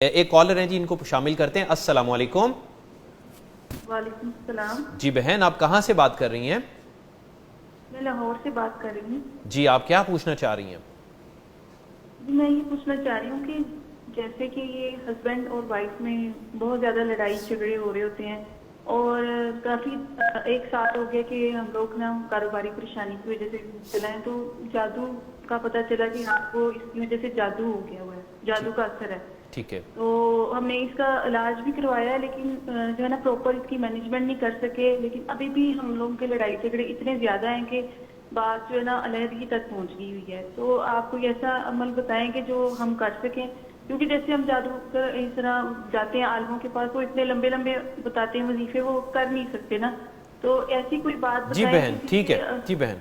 ایک کالر ہیں جی، ان کو شامل کرتے ہیں۔ السلام علیکم۔ وعلیکم السلام جی بہن، آپ کہاں سے بات کر رہی ہیں؟ میں لاہور سے بات کر رہی ہوں۔ جی آپ کیا پوچھنا چاہ رہی ہیں؟ جی میں یہ پوچھنا چاہ رہی ہوں کہ جیسے کہ یہ ہسبینڈ اور وائف میں بہت زیادہ لڑائی جھگڑے ہو رہے ہوتے ہیں، اور کافی ایک سال ہو گیا کہ ہم لوگ نا کاروباری پریشانی کی وجہ سے مبتلا ہیں، تو جادو کا پتہ چلا کہ آپ کو اس کی وجہ سے جادو ہو گیا ہوا ہے، جادو کا اثر ہے۔ ٹھیک ہے، تو ہم نے اس کا علاج بھی کروایا ہے، لیکن جو ہے نا پراپر اس کی مینجمنٹ نہیں کر سکے، لیکن ابھی بھی ہم لوگوں کے لڑائی جھگڑے اتنے زیادہ ہیں کہ بات جو ہے نا علیحدگی تک پہنچ گئی ہوئی ہے۔ تو آپ کوئی ایسا عمل بتائیں کہ جو ہم کر سکیں، کیونکہ جیسے ہم جادو اس طرح جاتے ہیں عالموں کے پاس، وہ اتنے لمبے لمبے بتاتے ہیں وظیفے، وہ کر نہیں سکتے نا، تو ایسی کوئی بات جی بتائیں بہن ٹھیک ہے۔ جی بہن،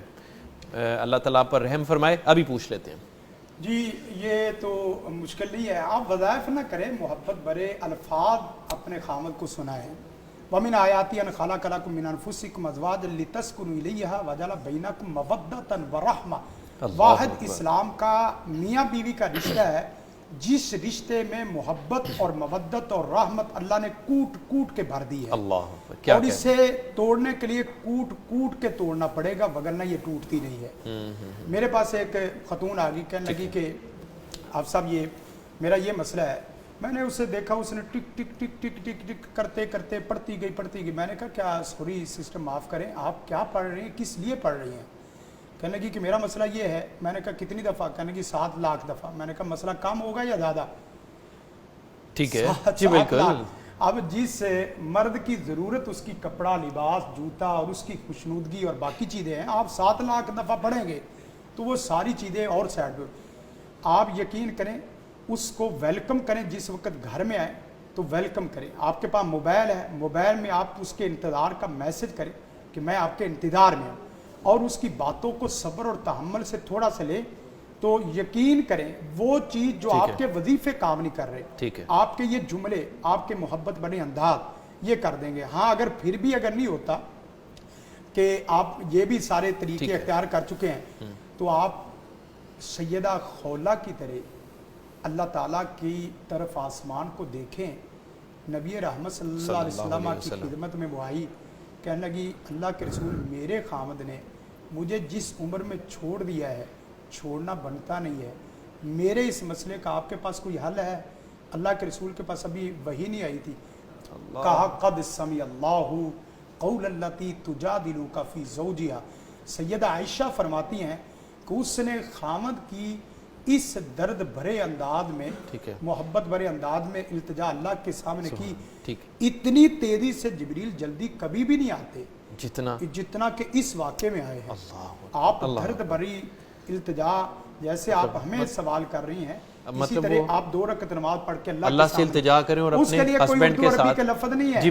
اللہ تعالیٰ پر رحم فرمائے۔ ابھی پوچھ لیتے ہیں۔ جی یہ تو مشکل نہیں ہے، آپ وظائف نہ کریں، محبت برے الفاظ اپنے خامد کو سنائیں۔ وَمِنْ آیَاتِهِ أَنْ خَلَقَ لَكُم مِّنْ أَنفُسِكُمْ أَزْوَاجًا لِتَسْكُنُوا إِلَيْهَا وَجَعَلَ بَيْنَكُم مَّوَدَّةً وَرَحْمَةً۔ واحد اسلام کا میاں بیوی کا رشتہ ہے، جس رشتے میں محبت اور مودت اور رحمت اللہ نے کوٹ کوٹ کے بھر دی ہے، اللہ اور اسے توڑنے کے لیے کوٹ کوٹ کے توڑنا پڑے گا، وگرنہ یہ ٹوٹتی نہیں ہے۔ میرے پاس ایک خاتون آ گئی، کہنے لگی کہ آپ صاحب یہ میرا یہ مسئلہ ہے۔ میں نے اسے دیکھا، اس نے ٹک ٹک ٹک ٹک ٹک ٹک کرتے کرتے پڑھتی گئی۔ میں نے کہا کیا سوری سسٹر معاف کریں، آپ کیا پڑھ رہی ہیں، کس لیے پڑھ رہی ہیں؟ کہنے لگی کہ میرا مسئلہ یہ ہے۔ میں نے کہا کتنی دفعہ؟ کہنے لگی 7 لاکھ دفعہ۔ میں نے کہا مسئلہ کم ہوگا یا زیادہ؟ ٹھیک ہے جی 7 بالکل۔ لاکھ۔ اب جس مرد کی ضرورت اس کی کپڑا، لباس، جوتا اور اس کی خوشنودگی اور باقی چیزیں ہیں، آپ 7 لاکھ دفعہ پڑھیں گے تو وہ ساری چیزیں اور سائڈ پہ۔ آپ یقین کریں، اس کو ویلکم کریں، جس وقت گھر میں آئیں تو ویلکم کریں۔ آپ کے پاس موبائل ہے، موبائل میں آپ اس کے انتظار کا میسج کریں کہ میں آپ کے انتظار میں ہوں، اور اس کی باتوں کو صبر اور تحمل سے تھوڑا سا لیں، تو یقین کریں وہ چیز جو آپ کے وظیفے کام نہیں کر رہے، آپ کے یہ جملے، آپ کے محبت بنے انداز یہ کر دیں گے۔ ہاں اگر پھر بھی اگر نہیں ہوتا کہ آپ یہ بھی سارے طریقے اختیار کر چکے ہیں، تو آپ سیدہ خولہ کی طرح اللہ تعالیٰ کی طرف آسمان کو دیکھیں۔ نبی رحمت صلی اللہ علیہ وسلم کی خدمت میں وہ آئی، کہنے لگی اللہ کے رسول، میرے خامد نے مجھے جس عمر میں چھوڑ دیا ہے، چھوڑنا بنتا نہیں ہے، میرے اس مسئلے کا آپ کے پاس کوئی حل ہے؟ اللہ کے رسول کے پاس ابھی وحی نہیں آئی تھی۔ کہا قد سمع اللہ قول التی تجادلک فی زوجہا۔ سیدہ عائشہ فرماتی ہیں کہ اس نے خامد کی اس درد بھرے انداز میں، محبت بھرے انداز میں التجا اللہ کے سامنے کی، اتنی تیزی سے جبریل جلدی کبھی بھی نہیں آتے جتنا کہ اس واقعے میں آئے ہیں۔ آپ درد بھری التجا، جیسے آپ ہمیں سوال کر رہی ہیں، اسی طرح آپ 2 رکعت نماز پڑھ کے اللہ سے التجا کریں، اور اپنے ہسبینڈ کے ساتھ لفظ نہیں ہے۔